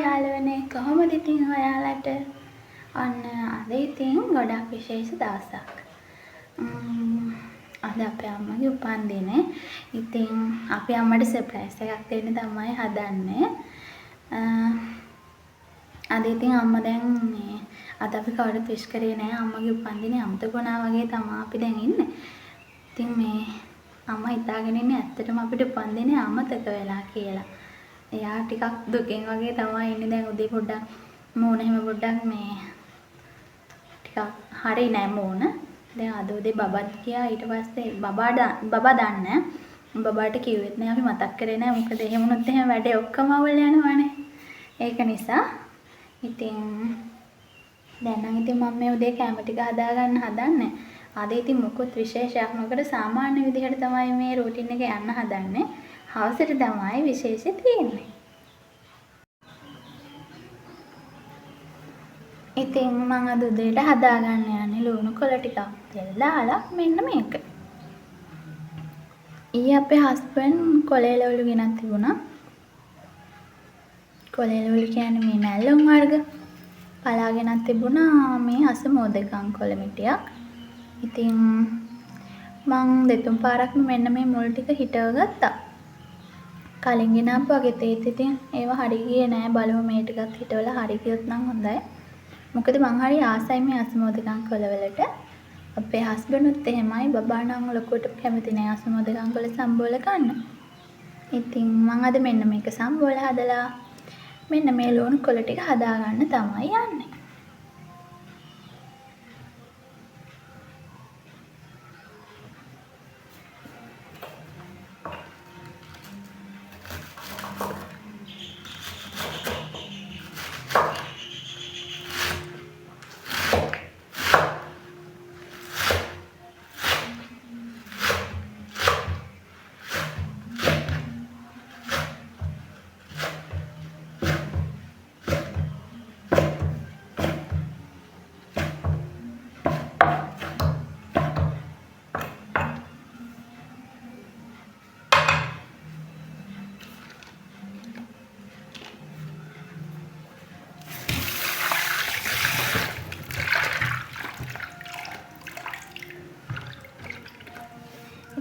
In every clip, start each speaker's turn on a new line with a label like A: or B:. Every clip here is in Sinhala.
A: යාළුවනේ කොහොමද ඉතින් ඔයාලට? අන්න අද ඉතින් ගොඩක් විශේෂ දවසක්. අද අපේ අම්මගේ උපන්දිනේ. ඉතින් අපි අම්මට සර්ප්‍රයිස් එකක් දෙන්න තමයි හදන්නේ. අද ඉතින් අම්මා දැන් මේ අද අපි කවුරුත් විශ් කරේ නෑ අම්මගේ උපන්දිනේ අමතක වුණා වගේ තමයි අපි දැන් ඉන්නේ. ඉතින් මේ අම්මා හිතාගෙන ඉන්නේ ඇත්තටම අපිට උපන්දිනේ අමතක වෙලා කියලා. එයා ටිකක් දුකෙන් වගේ තමයි ඉන්නේ දැන් උදේ පොඩ්ඩක් මූණ එහෙම පොඩ්ඩක් මේ ටිකක් හරි නෑ මූණ. දැන් අද උදේ බබත් ගියා ඊට පස්සේ බබා දන්නේ බබාට කිව්වෙත් නෑ අපි මතක් කරේ නෑ මොකද එහෙම වුණොත් එහෙම වැඩේ ඔක්කොම අවුල් යනවනේ. ඒක නිසා ඉතින් දැන් නම් ඉතින් මම මේ උදේ කැම ටික හදාගන්න හදන්නේ. අද ඉතින් මොකොත් විශේෂයක් නොකර සාමාන්‍ය විදිහට තමයි මේ රූටින් එක යන්න හදන්නේ. හවසට තමයි විශේෂය තියෙන්නේ. ඉතින් මම අද උදේට හදාගන්න යන්නේ ලුණු කොළ ටිකක් තෙල් දාලා මෙන්න මේක. ඊයේ අපේ හස්බන්ඩ් කොළේලවලු ගෙනත් තිබුණා. කොළේලවලු කියන්නේ මේ මැල්ලුම් වර්ග. පලාගෙනත් තිබුණා මේ අසමෝදකම් කොළ මිටියක්. ඉතින් මං දෙතුන් පාරක්ම මෙන්න මේ මුල් ටික හිටව ගත්තා. කලින් ගෙනාපු වගේ තේත් ඉතින් ඒවා හරි ගියේ නෑ බලමු මේ ටිකත් හිටවලා හරි ගියොත් නම් හොඳයි. මොකද මං හරි ආසයි මේ අසමෝදකම් කොළවලට. අපේ හස්බන්ඩ්ුත් එහෙමයි බබා නම් ලොකුවට කැමති නෑ අසමෝදකම් කොළ සම්බෝල ගන්න. ඉතින් මං අද මෙන්න මේක සම්බෝල හදලා මෙන්න මේ ලුණු කොළ ටික හදාගන්න තමයි යන්නේ.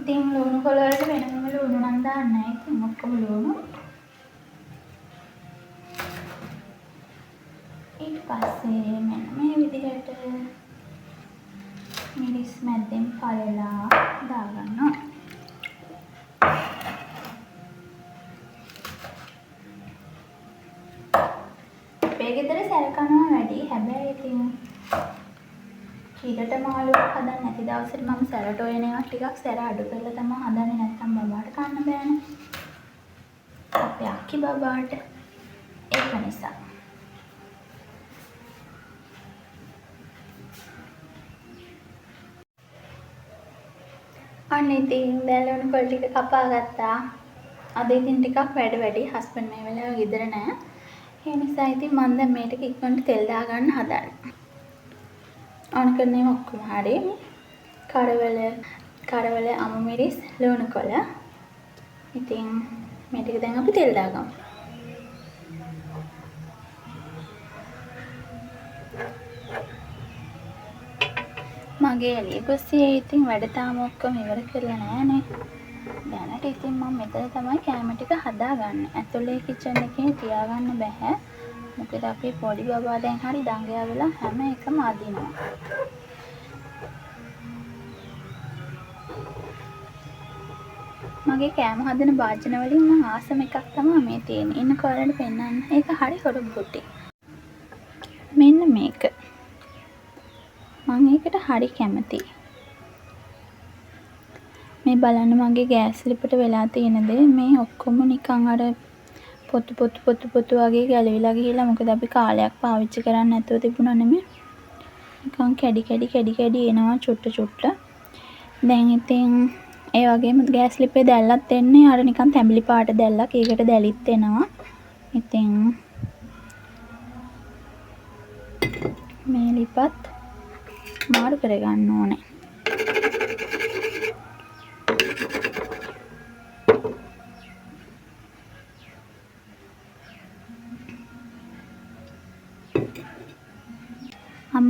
A: ඉතින් ලුණු කොළ වලට වෙනම ලුණු නම් දාන්නේ නැහැ. ඉතින් ඔක්කොම ලුණු. ඊට පස්සේ මෙන්න මේ විදිහට මිරිස් මැද්දෙන් පළලා දාගන්නවා. අපේ ගෙදර සැර කනවා වැඩි. හැබැයි ඉතින් ඊට මාළුවක් හදන්න නැති දවසට මම සැරට ඔයන ඒවා ටිකක් සැර අඩු කරලා තමයි හදන්නේ නැත්තම් බබාට කන්න බෑනේ. අපේ අක්කි බබාට ඒක නිසා. අන්න ඉතින් දැන් ලුණු කොළ ටික කපා ගත්තා. අද ඉතින් ටිකක් වැඩි හස්බන්ඩ් මේ වෙලාව ගෙදර නෑ. ඒ නිසා ඉතින් මම දැන් මේ ටික ඉක්මනට තෙල් දාගන්න හදන්නේ. on කරන්නේ ඔක්කොම හරි. කරවල අමු මිරිස් ලුණු කොළ. ඉතින් මේ ටික දැන් අපි තෙල් දාගමු. මගේ එළිය ගොස්සියේ ඉතින් වැඩ තාම ඔක්කොම ඉවර කරලා නෑනේ. දැනට ඉතින් මම මෙතන තමයි කැම ටික හදාගන්නේ. ඇතුලේ කිචන් එකේ තියාගන්න බෑ. මොකද අපේ පොඩි බබා දැන් හරි දඟයා වෙලා හැම එකම අදිනවා. මගේ කෑම හදන භාජන වලින් මම ආසම එකක් තමයි මේ තියෙන්නේ. ඉන්න කොල්ලන්ට පෙන්නන්න. ඒක හරි හොරු බුටි. මෙන්න මේක. මම ඒකට හරි කැමතියි. මේ බලන්න මගේ ගෑස් ලිපට වෙලා තියෙන දේ මේ ඔක්කොම නිකන් අර පොතු වගේ ගැලවිලා ගිහිල්ලා මොකද අපි කාලයක් පාවිච්චි කරන්නේ නැතුව තිබුණා නෙමෙයි. නිකන් කැඩි එනවා චුට්ට. දැන් ඉතින් ඒ වගේම ගෑස් ලිපේ දැල්ලත් එන්නේ අර නිකන් තැඹිලි පාට දැල්ලක්. ඒකට දැලිත් එනවා. ඉතින් මේ ලිපත් මාරු කරගන්න ඕනේ.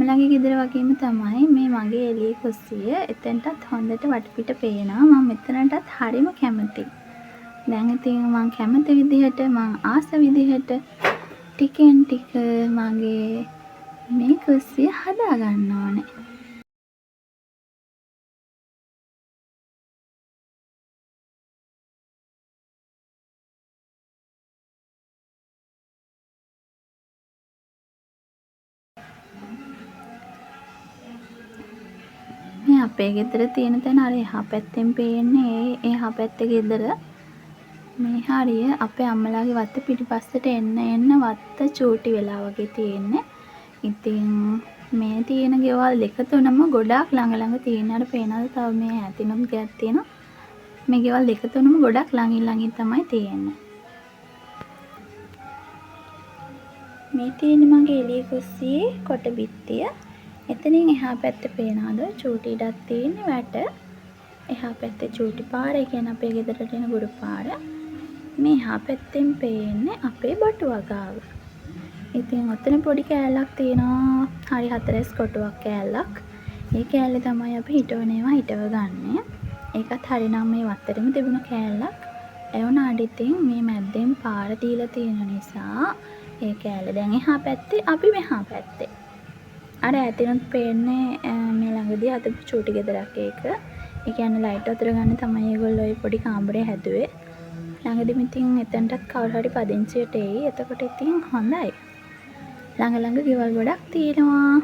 A: අම්මලාගේ ගෙදර වගේම තමයි මේ මගේ එළියේ කුස්සිය. එතනටත් හොඳට වටපිට පේනවා. මම මෙතනටත් හරිම කැමතියි. දැන් ඉතින් මම කැමති විදිහට මම ආස විදිහට ටිකෙන් ටික මගේ මේ කුස්සිය හදා ගන්න ඕනේ. මේ අපේ ගෙදර තියෙන තැන අර එහා පැත්තෙන් පේන්නේ එහා පැත්තේ ගෙදර. මේ හරිය අපේ අම්මලාගේ වත්ත පිටිපස්සට එන්න වත්ත චූටි වෙලා වගේ තියෙන්නේ. ඉතින් මේ තියෙන ගෙවල් දෙක තුනම ගොඩාක් ළඟ තියෙන. අර පේනවද තව මේ ඇතිනුත් ගයක් තියෙනවා. මේ ගෙවල් දෙක තුනම ගොඩාක් ළඟින් තමයි තියෙන්නේ. මේ තියෙන්නේ මගේ එළිය කුස්සියේ කොට බිත්තිය. එතනින් එහා පැත්තේ පේනවද චූටි ඉඩක් තියෙන්නේ වැට. එහා පැත්තේ චූටි පාර, ඒ කියන්නේ අපේ ගෙදරට එන ගුරු පාර. මේ එහා පැත්තෙන් පේන්නේ අපේ බටු වගාව. ඉතින් ඔතන පොඩි කෑල්ලක් තියෙනවා. හරි 4 කොටුවක් කෑල්ලක්. ඒ කෑල්ලේ තමයි අපි හිටවනේවා හිටව ගන්නෙ. ඒකත් හරිනම් මේ වත්තරෙම තිබුණ කෑල්ලක්. ඒ වුණාට ඉතින් මේ මැද්දෙන් පාර දීලා තියෙන නිසා ඒ කෑල්ල දැන් එහා පැත්තේ, අපි මෙහා පැත්තේ. අර ඇතිනුත් පේන්නේ මේ ළඟදී අද චූටි ගෙදරක් ඒක. ඒ කියන්නේ ලයිට් වතුර ගන්න තමයි ඒගොල්ලෝ ওই පොඩි කාමරේ හැදුවේ. ළඟදිම ඉතින් එතනටත් කවුරු හරි පදිංචියට එයි. එතකොට ඉතින් හොඳයි. ළඟ ගෙවල් ගොඩක් තියෙනවා.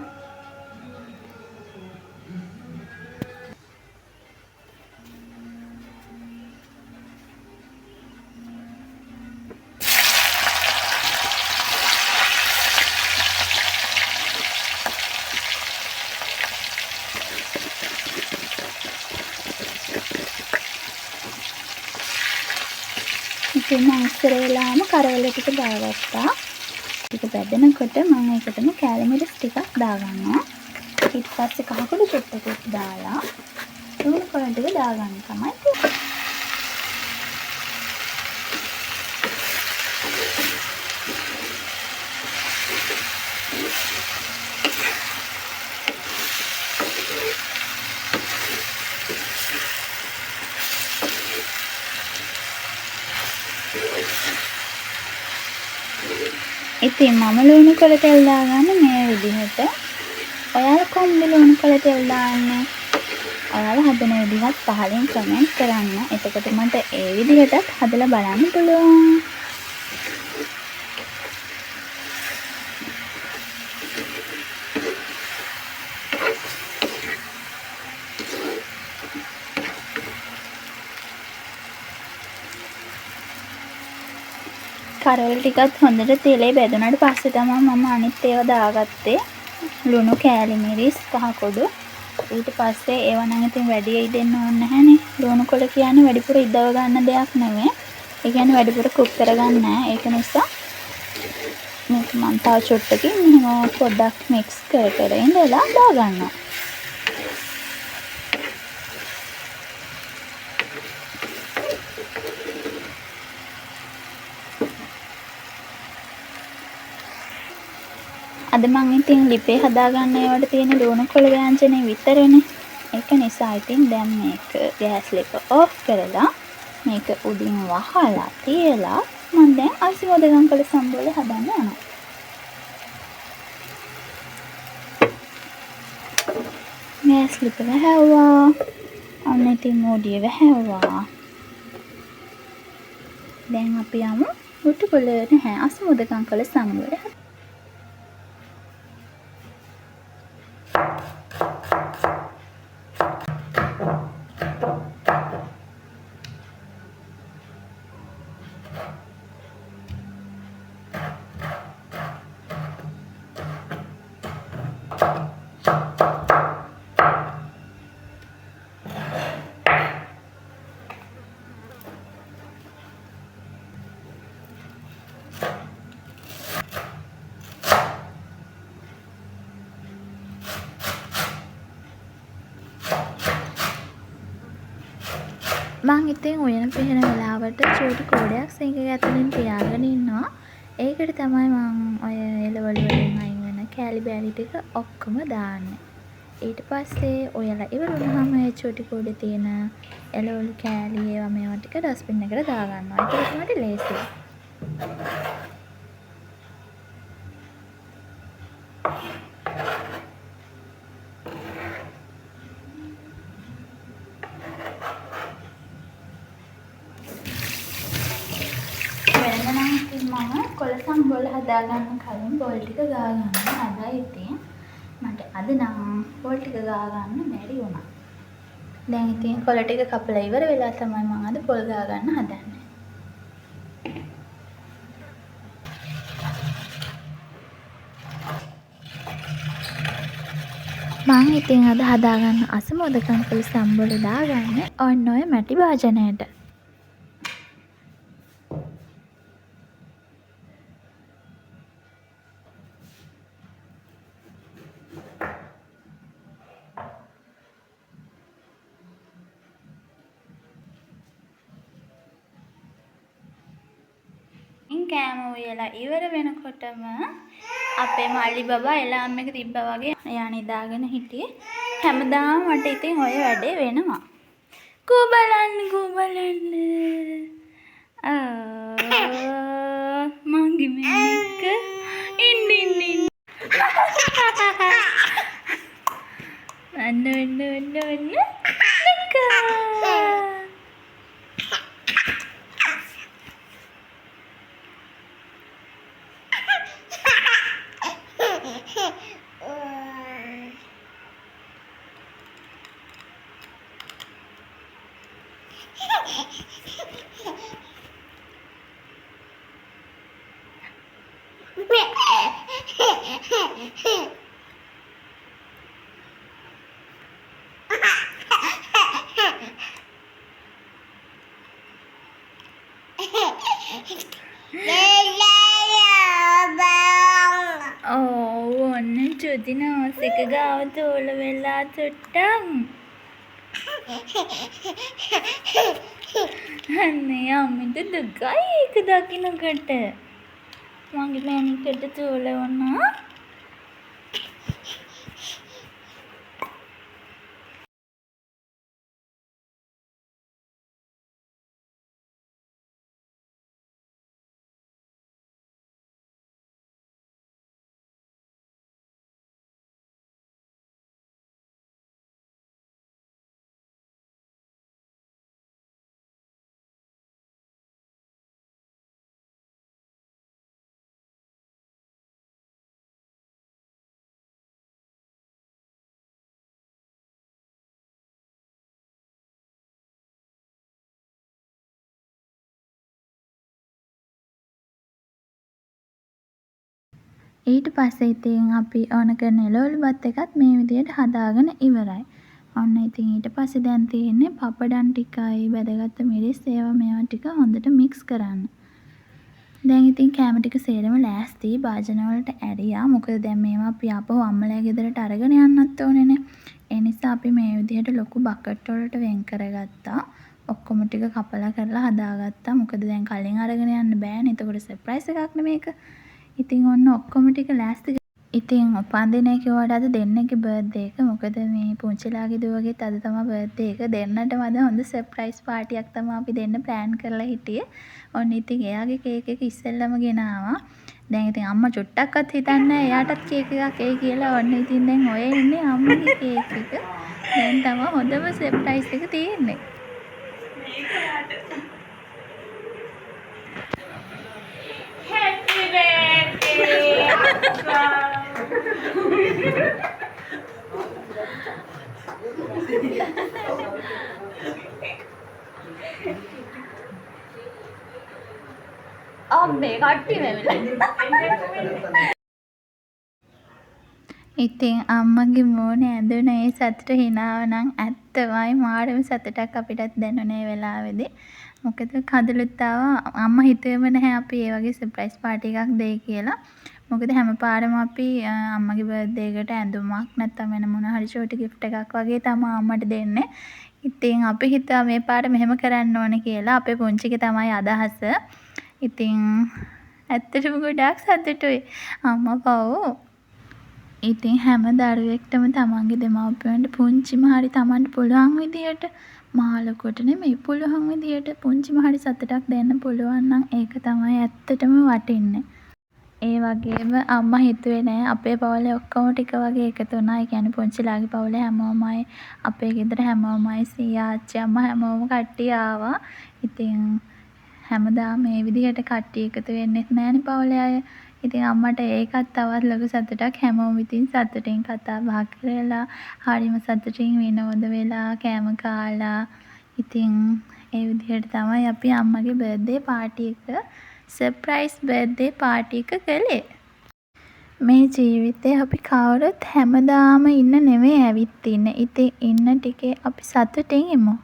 A: ඉතින් මම ඉස්සර වෙලාම කරවල ටික දාගත්තා. ටික බැදෙනකොට මම ඒකටම කෑලි මිරිස් ටිකක් දාගන්නවා. ඊට පස්සේ කහකුඩු චුට්ටකුත් දාලා ලුණු කොළ ටික දාගන්න තමයි තියෙන්නේ. ඉතින් මම ලුණු කොළ තෙල් දාගන්නේ මේ විදිහට. ඔයාලා කොහොමද ලුණු කොළ තෙල් දාන්නේ? ඔයාලා හදන විදිහත් පහලින් කමෙන්ට් කරන්න. එතකොට මට ඒ විදිහටත් හදලා බලන්න පුළුවන්. කරවල ටිකත් හොඳට තෙලේ බැදුනට පස්සේ තමයි මම අනිත් ඒවා දාගත්තේ. ලුණු, කෑලි මිරිස්, කහකොඩු. ඊට පස්සේ ඒවා නම් ඉතින් වැඩි දෙන්න ඕනේ නැහැනේ. ලුණු කොළ කියන්නේ වැඩිපුර ඉදව ගන්න දෙයක් නෙමෙයි. ඒ කියන්නේ වැඩිපුර කුක් කරගන්න නැහැ. ඒක නිසා මේක මම තව චුට්ටකින් මෙහෙම පොඩ්ඩක් මික්ස් කර ඉඳලා දාගන්නවා. අද මං ඉතින් ලිපේ හදාගන්න ඒවට තියෙන ලුණු කොළ ව්‍යංජනේ විතරනේ. ඒක නිසා ඉතින් දැන් මේක ගෑස් ලිප ඔෆ් කරලා මේක උඩින් වහලා තියලා මම දැන් අයිස් මොදගම් කොළ සම්බෝලේ හදන්න යනවා. ගෑස් ලිප වැහැව්වා. අන්න ඉතින් මොඩිය වැහැව්වා. දැන් අපි යමු මුට්ටු කොළ නැහැ අයිස් මොදගම් කොළ සම්බෝලේ. මං ඉතින් උයන පිහන වෙලාවට චූටි කෝඩයක් සිංක ඇතුලින් තියාගෙන ඉන්නවා. ඒකට තමයි මං ඔය එළවලු වලින් අයින් වෙන කෑලි බෑලි ටික ඔක්කොම දාන්න. ඊට පස්සේ ඔයාලා ඉවර වුණාම ඒ චූටි කූඩේ තියෙන එළවලු කෑලි ඒවා මේවා ටික ඩස්බින් එකට දාගන්නවා. ඒක තමයි ලේසියි. වෙනදනම් ඉතින් මම කොළ සම්බෝල හදාගන්න කලින් බෝල් ටික ගා ගන්න හදා ඉතින් මට අද නම් බෝල් ටික ගා ගන්න බැරි වුණා. දැන් ඉතින් කොළ ටික කපලා ඉවර වෙලා තමයි මම අද පොල් ගා ගන්න හදන්නේ. මම ඉතින් අද හදාගන්න අසමෝදකම් කොළ සම්බෝල දාගන්න ඔන්න ඔය මැටි භාජනයට. කෑම උයලා ඉවර වෙනකොටම අපේ මල්ලි බබා එලාම් එක තිබ්බා වගේ එයා නිදාගෙන හිටියේ. හැමදාම මට ඉතින් ඔය වැඩේ වෙනවා. කූ බලන්න. මංගි මේක ඉන්න. අන්න. ඔන්න චුති නාසික ගාව තෝල වෙලා චුට්ටක්. අනේ අම්මිට දුකයි ඒක දකින්නකට. මගේ මෑණිකට තෝල වුණා. ඊට පස්සේ ඉතින් අපි ඕන කරන එළවලු බත් එකත් මේ විදිහට හදාගෙන ඉවරයි. ඔන්න ඉතින් ඊට පස්සේ දැන් තියෙන්නේ පපඩම් ටිකයි බැදගත්ත මිරිස් ඒවා මේවා ටික හොඳට මික්ස් කරන්න. දැන් ඉතින් කෑම ටික සේරම ලෑස්ති භාජන වලට ඇරියා. මොකද දැන් මේවා අපි ආපහු අම්මලා ගෙදරට අරගෙන යන්නත් ඕනේනේ. ඒ නිසා අපි මේ විදිහට ලොකු බකට් වලට වෙන් කරගත්තා. ඔක්කොම ටික කපලා කරලා හදාගත්තා. මොකද දැන් කලින් අරගෙන යන්න බෑනේ. එතකොට සර්ප්‍රයිස් එකක් නේ මේක. ඉතින් ඔන්න ඔක්කොම ටික ලෑස්ති. ඉතින් උපන්දිනේ කිව්වට අද දෙන්නගේ බර්ත්ඩේ එක. මොකද මේ පුංචිලාගේ දුවගේත් අද තමයි බර්ත්ඩේ එක. දෙන්නටම අද හොඳ සර්ප්‍රයිස් පාටියක් තමයි අපි දෙන්න ප්ලෑන් කරලා හිටියේ. ඔන්න ඉතින් එයාගේ කේක් එක ඉස්සෙල්ලම ගෙනාවා. දැන් ඉතින් අම්මා චුට්ටක්වත් හිතන්නේ නැහැ එයාටත් කේක් එකක් එයි කියලා. ඔන්න ඉතින් දැන් ඔය ඉන්නේ අම්මගේ කේක් එක. දැන් තමයි හොඳම සර්ප්‍රයිස් එක තියෙන්නේ. Happy birthday, Akka. අම්මේ කට්ටි වෙවිලා. ඉතින් අම්මගේ මූණේ ඇඳුන ඒ සතුට හිනාව නම් ඇත්තමයි මාරම සතුටක් අපිටත් දැනුනේ වෙලාවේදී. මොකද කඳුළුත් ආවා. අම්මා හිතුවේම නැහැ අපි ඒ වගේ සර්ප්‍රයිස් පාටි එකක් දෙයි කියලා. මොකද හැමපාරම අපි අම්මගේ බර්ත්ඩේ එකට ඇඳුමක් නැත්නම් වෙන මොන හරි ෂෝටි ගිෆ්ට් එකක් වගේ තමයි අම්මට දෙන්නේ. ඉතින් අපි හිතුවා මේ පාර මෙහෙම කරන්න ඕනේ කියලා. අපේ පුංචිගේ තමයි අදහස. ඉතින් ඇත්තටම ගොඩාක් සතුටුයි. අම්මා පව් ඉතින් හැම දරුවෙක්ටම තමන්ගේ දෙමව්පියන්ට පුංචිම හරි තමන්ට පුළුවන් විදියට මහා ලොකුවට නෙමෙයි පුළුවන් විදියට පුංචිම හරි සතුටක් දෙන්න පුළුවන් නම් ඒක තමයි ඇත්තටම වටින්නේ. ඒ වගේම අම්මා හිතුවේ නෑ අපේ පවුලේ ඔක්කොම ටික වගේ එකතු වුණා. ඒ කියන්නේ පුංචිලාගේ පවුලේ හැමෝමයි අපේ ගෙදර හැමෝමයි සීයා ආච්චි අම්මා හැමෝම කට්ටිය ආවා. ඉතින් හැමදාම මේ විදිහට කට්ටිය එකතු වෙන්නෙත් නෑනේ පවුලේ අය. ඉතින් අම්මට ඒකත් තවත් ලොකු සතුටක්. හැමෝම ඉතින් සතුටින් කතා බහ කරලා හරිම සතුටින් විනෝද වෙලා කෑම කාලා ඉතින් ඒ විදිහට තමයි අපි අම්මගේ බර්ත්ඩේ පාර්ටි එක සර්ප්‍රයිස් බර්ත්ඩේ පාර්ටි එක කළේ. මේ ජීවිතේ අපි කවුරුත් හැමදාම ඉන්න නෙමෙයි ඇවිත් ඉන්නේ. ඉතින් ඉන්න ටිකේ අපි සතුටින් ඉමු.